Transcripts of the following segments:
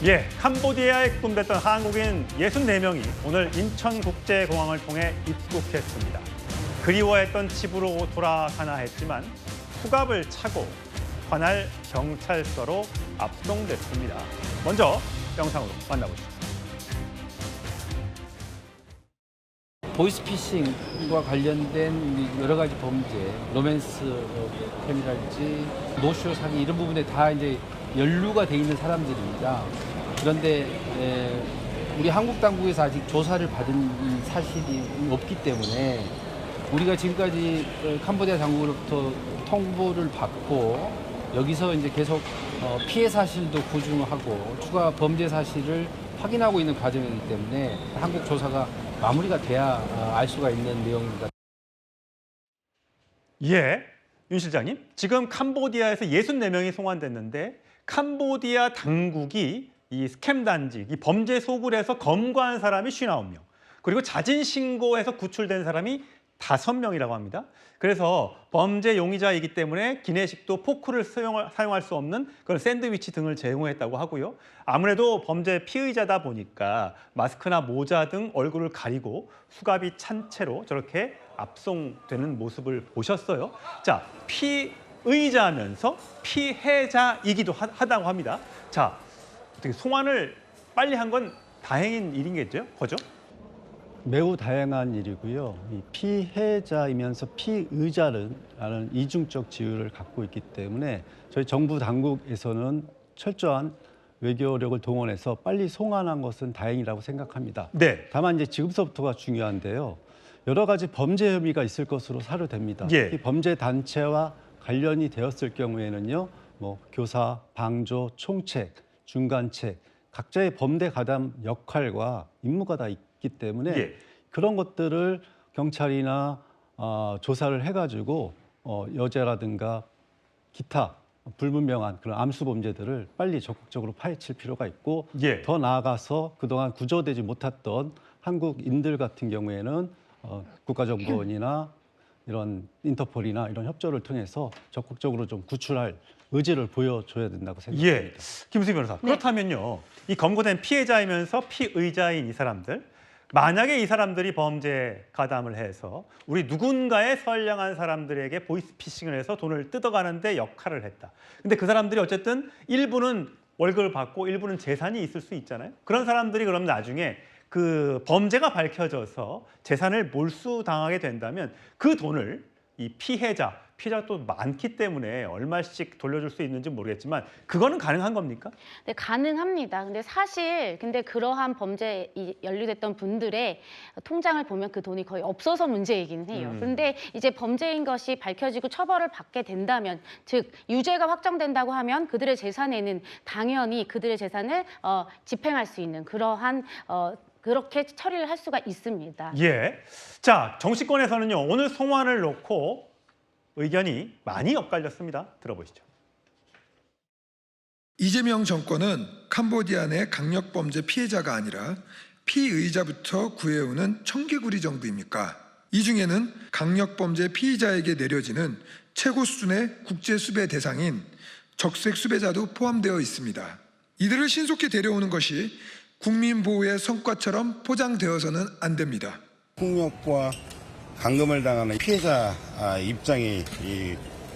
예, 캄보디아에 구금됐던 한국인 64명이 오늘 인천국제공항을 통해 입국했습니다. 그리워했던 집으로 돌아가나 했지만 수갑을 차고 관할 경찰서로 압송됐습니다. 먼저 영상으로 만나보시죠. 보이스피싱과 관련된 여러 가지 범죄, 로맨스 템이랄지 노쇼 사기 이런 부분에 다 이제 연루가 돼 있는 사람들입니다. 그런데 우리 한국 당국에서 아직 조사를 받은 사실이 없기 때문에 우리가 지금까지 캄보디아 당국으로부터 통보를 받고 여기서 이제 계속 피해 사실도 구중하고 추가 범죄 사실을 확인하고 있는 과정이기 때문에 한국 조사가 마무리가 돼야 알 수가 있는 내용입니다. 예, 윤 실장님. 지금 캄보디아에서 64명이 송환됐는데 캄보디아 당국이 이 스캠 단지, 이 범죄 소굴에서 검거한 사람이 59명, 그리고 자진 신고해서 구출된 사람이 5명이라고 합니다. 그래서 범죄 용의자이기 때문에 기내식도 포크를 사용할 수 없는 그런 샌드위치 등을 제공했다고 하고요. 아무래도 범죄 피의자다 보니까 마스크나 모자 등 얼굴을 가리고 수갑이 찬 채로 저렇게 압송되는 모습을 보셨어요. 자, 피의자면서 피해자이기도 하다고 합니다. 자, 어떻게 송환을 빨리 한 건 다행인 일이겠죠? 거죠? 매우 다양한 일이고요. 이 피해자이면서 피의자라는 이중적 지위를 갖고 있기 때문에 저희 정부 당국에서는 철저한 외교력을 동원해서 빨리 송환한 것은 다행이라고 생각합니다. 네. 다만 이제 지금서부터가 중요한데요. 여러 가지 범죄 혐의가 있을 것으로 사료됩니다. 예. 이 범죄 단체와 관련이 되었을 경우에는요, 뭐 교사, 방조, 총책, 중간책 각자의 범죄 가담 역할과 임무가 다 있기 때문에 예. 그런 것들을 경찰이나 조사를 해가지고 여죄라든가 기타 불분명한 그런 암수 범죄들을 빨리 적극적으로 파헤칠 필요가 있고 예. 더 나아가서 그동안 구조되지 못했던 한국인들 같은 경우에는 국가정보원이나 이런 인터폴이나 이런 협조를 통해서 적극적으로 좀 구출할 의지를 보여줘야 된다고 생각합니다. 예, 김수희 변호사. 네. 그렇다면요, 이 검거된 피해자이면서 피의자인 이 사람들, 만약에 이 사람들이 범죄 가담을 해서 우리 누군가의 선량한 사람들에게 보이스피싱을 해서 돈을 뜯어가는데 역할을 했다. 근데 그 사람들이 어쨌든 일부는 월급을 받고 일부는 재산이 있을 수 있잖아요. 그런 사람들이 그럼 나중에 그 범죄가 밝혀져서 재산을 몰수당하게 된다면 그 돈을 이 피해자가 또 많기 때문에 얼마씩 돌려줄 수 있는지 모르겠지만 그거는 가능한 겁니까? 네, 가능합니다. 근데 그러한 범죄에 연루됐던 분들의 통장을 보면 그 돈이 거의 없어서 문제이긴 해요. 그런데 이제 범죄인 것이 밝혀지고 처벌을 받게 된다면, 즉 유죄가 확정된다고 하면 그들의 재산에는 당연히 그들의 재산을 집행할 수 있는 그러한 그렇게 처리를 할 수가 있습니다. 예. 자, 정치권에서는요, 오늘 송환을 놓고 의견이 많이 엇갈렸습니다. 들어보시죠. 이재명 정권은 캄보디아 내 강력범죄 피해자가 아니라 피의자부터 구해오는 청개구리 정부입니까? 이 중에는 강력범죄 피의자에게 내려지는 최고 수준의 국제수배 대상인 적색수배자도 포함되어 있습니다. 이들을 신속히 데려오는 것이 국민보호의 성과처럼 포장되어서는 안 됩니다. 폭력과 감금을 당하는 피해자 입장이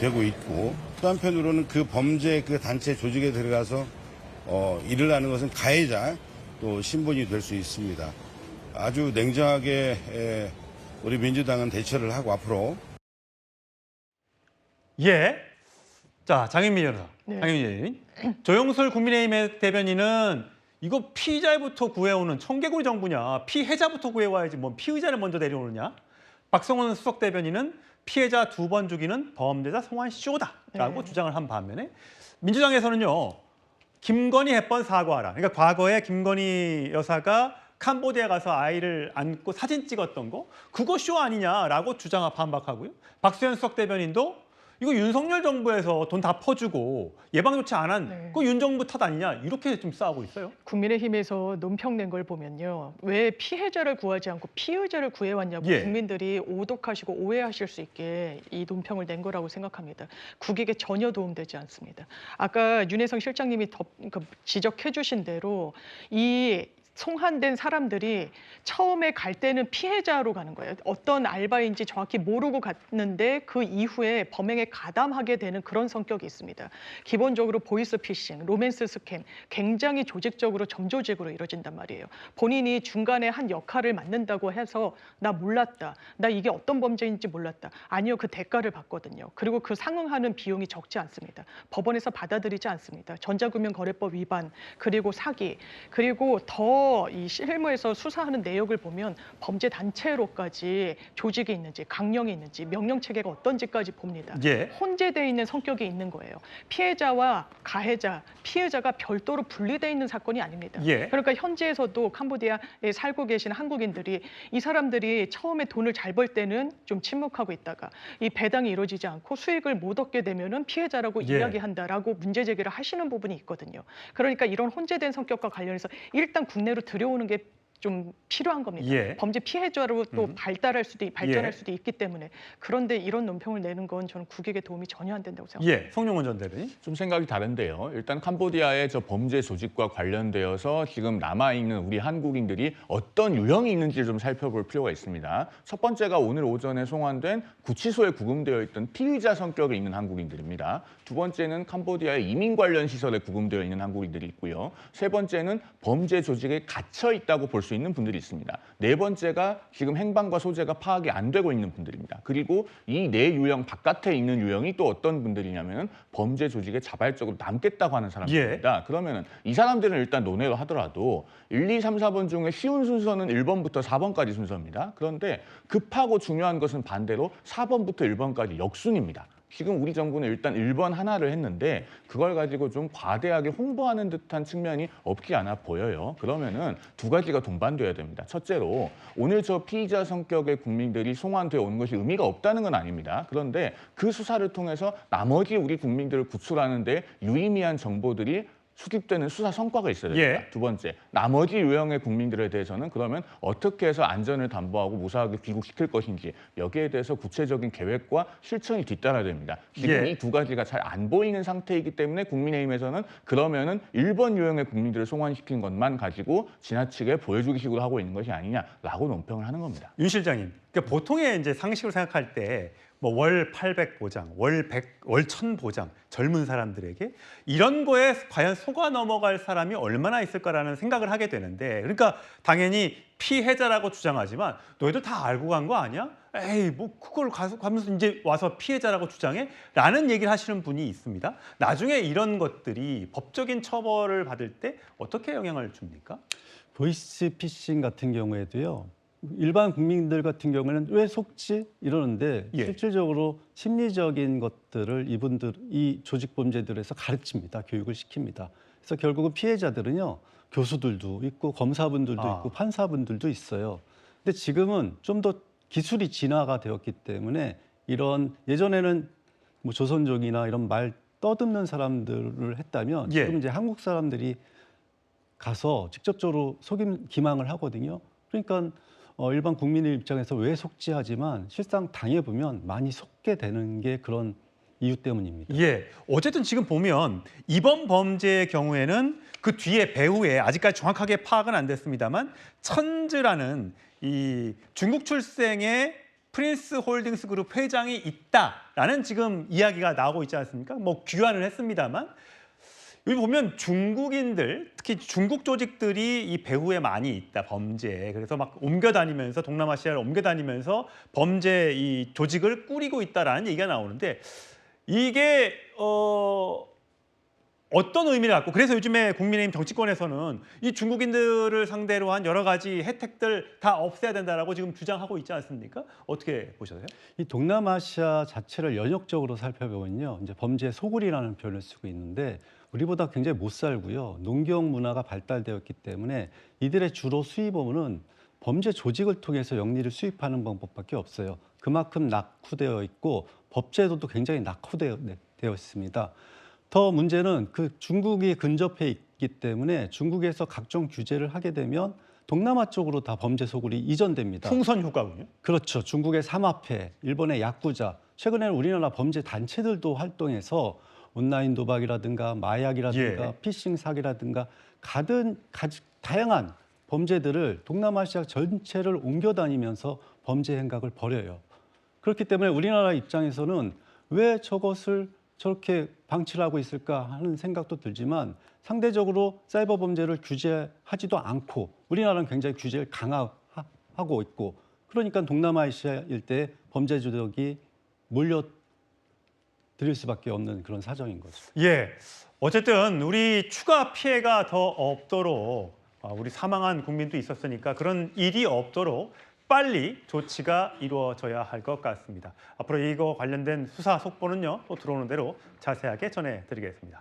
되고 있고, 또 한편으로는 그 범죄 그 단체 조직에 들어가서 일을 하는 것은 가해자 또 신분이 될 수 있습니다. 아주 냉정하게 우리 민주당은 대처를 하고 앞으로. 예. 자, 장윤미 변호사. 네. 장윤미 대변인. 조영술 국민의힘의 대변인은 이거 피의자부터 구해오는 청개구리 정부냐, 피해자부터 구해와야지 뭐 피의자를 먼저 내려오느냐. 박성원 수석 대변인은 피해자 2번 죽이는 범죄자 송환 쇼다라고 주장을 한 반면에 민주당에서는요, 김건희 해번 사과하라. 그러니까 과거에 김건희 여사가 캄보디아 가서 아이를 안고 사진 찍었던 거 그거 쇼 아니냐라고 주장 반박하고요. 박수현 수석 대변인도 이거 윤석열 정부에서 돈 다 퍼주고 예방 조치 안 한 네. 그 윤 정부 탓 아니냐 이렇게 좀 싸우고 있어요. 국민의힘에서 논평 낸 걸 보면요. 왜 피해자를 구하지 않고 피의자를 구해왔냐고 예. 국민들이 오독하시고 오해하실 수 있게 이 논평을 낸 거라고 생각합니다. 국익에 전혀 도움되지 않습니다. 아까 윤혜성 실장님이 지적해 주신 대로 이 송환된 사람들이 처음에 갈 때는 피해자로 가는 거예요. 어떤 알바인지 정확히 모르고 갔는데 그 이후에 범행에 가담하게 되는 그런 성격이 있습니다. 기본적으로 보이스피싱, 로맨스 스캠 굉장히 조직적으로 점조직으로 이루어진단 말이에요. 본인이 중간에 한 역할을 맡는다고 해서 나 몰랐다. 나 이게 어떤 범죄인지 몰랐다. 아니요. 그 대가를 받거든요. 그리고 그 상응하는 비용이 적지 않습니다. 법원에서 받아들이지 않습니다. 전자금융거래법 위반, 그리고 사기, 그리고 더 이 실무에서 수사하는 내역을 보면 범죄 단체로까지 조직이 있는지, 강령이 있는지, 명령 체계가 어떤지까지 봅니다. 예. 혼재되어 있는 성격이 있는 거예요. 피해자와 가해자, 피해자가 별도로 분리되어 있는 사건이 아닙니다. 예. 그러니까 현지에서도 캄보디아에 살고 계신 한국인들이 이 사람들이 처음에 돈을 잘 벌 때는 좀 침묵하고 있다가 이 배당이 이루어지지 않고 수익을 못 얻게 되면은 피해자라고 예. 이야기한다라고 문제 제기를 하시는 부분이 있거든요. 그러니까 이런 혼재된 성격과 관련해서 일단 국내로 들여오는 게 좀 필요한 겁니다. 예. 범죄 피해자로 또 발전할 예. 수도 있기 때문에 그런데 이런 논평을 내는 건 저는 국익에 도움이 전혀 안 된다고 생각합니다. 예, 송영원 전 대리님. 좀 생각이 다른데요. 일단 캄보디아의 저 범죄 조직과 관련되어서 지금 남아있는 우리 한국인들이 어떤 유형이 있는지를 좀 살펴볼 필요가 있습니다. 첫 번째가 오늘 오전에 송환된 구치소에 구금되어 있던 피의자 성격이 있는 한국인들입니다. 두 번째는 캄보디아의 이민 관련 시설에 구금되어 있는 한국인들이 있고요. 세 번째는 범죄 조직에 갇혀 있다고 볼 수 있는 분들이 있습니다. 네 번째가 지금 행방과 소재가 파악이 안 되고 있는 분들입니다. 그리고 이 네 유형 바깥에 있는 유형이 또 어떤 분들이냐면 범죄 조직에 자발적으로 남겠다고 하는 사람들입니다. 그러면은 이 사람들은 일단 논외로 하더라도 1, 2, 3, 4번 중에 쉬운 순서는 1번부터 4번까지 순서입니다. 그런데 급하고 중요한 것은 반대로 4번부터 1번까지 역순입니다. 지금 우리 정부는 일단 1번 하나를 했는데 그걸 가지고 좀 과대하게 홍보하는 듯한 측면이 없지 않아 보여요. 그러면은 두 가지가 동반돼야 됩니다. 첫째로 오늘 저 피의자 성격의 국민들이 송환되어 온 것이 의미가 없다는 건 아닙니다. 그런데 그 수사를 통해서 나머지 우리 국민들을 구출하는 데 유의미한 정보들이 수집되는 수사 성과가 있어야 됩니다. 예. 두 번째, 나머지 유형의 국민들에 대해서는 그러면 어떻게 해서 안전을 담보하고 무사하게 귀국시킬 것인지 여기에 대해서 구체적인 계획과 실천이 뒤따라야 됩니다. 지금 예. 이 두 가지가 잘 안 보이는 상태이기 때문에 국민의힘에서는 그러면은 1번 유형의 국민들을 송환시킨 것만 가지고 지나치게 보여주기 식으로 하고 있는 것이 아니냐라고 논평을 하는 겁니다. 윤 실장님. 그러니까 보통의 이제 상식으로 생각할 때 뭐 월 800 보장, 월 100, 월 1000 보장, 젊은 사람들에게 이런 거에 과연 속아 넘어갈 사람이 얼마나 있을까라는 생각을 하게 되는데, 그러니까 당연히 피해자라고 주장하지만 너희들 다 알고 간 거 아니야? 에이, 뭐 그걸 가면서 이제 와서 피해자라고 주장해? 라는 얘기를 하시는 분이 있습니다. 나중에 이런 것들이 법적인 처벌을 받을 때 어떻게 영향을 줍니까? 보이스피싱 같은 경우에도요. 일반 국민들 같은 경우에는 왜 속지 이러는데 예. 실질적으로 심리적인 것들을 이 조직 범죄들에서 가르칩니다. 교육을 시킵니다. 그래서 결국은 피해자들은요. 교수들도 있고 검사분들도 있고 판사분들도 있어요. 근데 지금은 좀 더 기술이 진화가 되었기 때문에 이런 예전에는 뭐 조선족이나 이런 말 떠듬는 사람들을 했다면 예. 지금 이제 한국 사람들이 가서 직접적으로 속임 기망을 하거든요. 그러니까 일반 국민의 입장에서 왜 속지 하지만 실상 당해보면 많이 속게 되는 게 그런 이유 때문입니다. 예. 어쨌든 지금 보면 이번 범죄의 경우에는 그 뒤에 배후에 아직까지 정확하게 파악은 안 됐습니다만 천즈라는 이 중국 출생의 프린스 홀딩스 그룹 회장이 있다라는 지금 이야기가 나오고 있지 않습니까? 뭐 귀환을 했습니다만 여기 보면 중국인들, 특히 중국 조직들이 이 배후에 많이 있다, 범죄에. 그래서 막 옮겨다니면서 동남아시아를 옮겨다니면서 범죄 이 조직을 꾸리고 있다라는 얘기가 나오는데 이게 어떤 의미를 갖고, 그래서 요즘에 국민의힘 정치권에서는 이 중국인들을 상대로 한 여러 가지 혜택들 다 없애야 된다라고 지금 주장하고 있지 않습니까? 어떻게 보셨어요? 이 동남아시아 자체를 연역적으로 살펴보면요, 이제 범죄 소굴이라는 표현을 쓰고 있는데 우리보다 굉장히 못 살고요, 농경 문화가 발달되었기 때문에 이들의 주로 수입원은 범죄 조직을 통해서 영리를 수입하는 방법밖에 없어요. 그만큼 낙후되어 있고 법제도도 굉장히 낙후되어 있습니다. 더 문제는 그 중국이 근접해 있기 때문에 중국에서 각종 규제를 하게 되면 동남아 쪽으로 다 범죄 소굴이 이전됩니다. 풍선 효과군요. 그렇죠. 중국의 삼합회, 일본의 야쿠자, 최근에는 우리나라 범죄 단체들도 활동해서 온라인 도박이라든가 마약이라든가 예. 피싱 사기라든가 다양한 범죄들을 동남아시아 전체를 옮겨다니면서 범죄 행각을 벌여요. 그렇기 때문에 우리나라 입장에서는 왜 저것을 저렇게 방치를 하고 있을까 하는 생각도 들지만 상대적으로 사이버 범죄를 규제하지도 않고 우리나라는 굉장히 규제를 강화하고 있고 그러니까 동남아시아 일대에 범죄 조직이 몰려들일 수밖에 없는 그런 사정인 거죠. 예. 어쨌든 우리 추가 피해가 더 없도록 우리 사망한 국민도 있었으니까 그런 일이 없도록 빨리 조치가 이루어져야 할 것 같습니다. 앞으로 이거 관련된 수사 속보는요, 또 들어오는 대로 자세하게 전해드리겠습니다.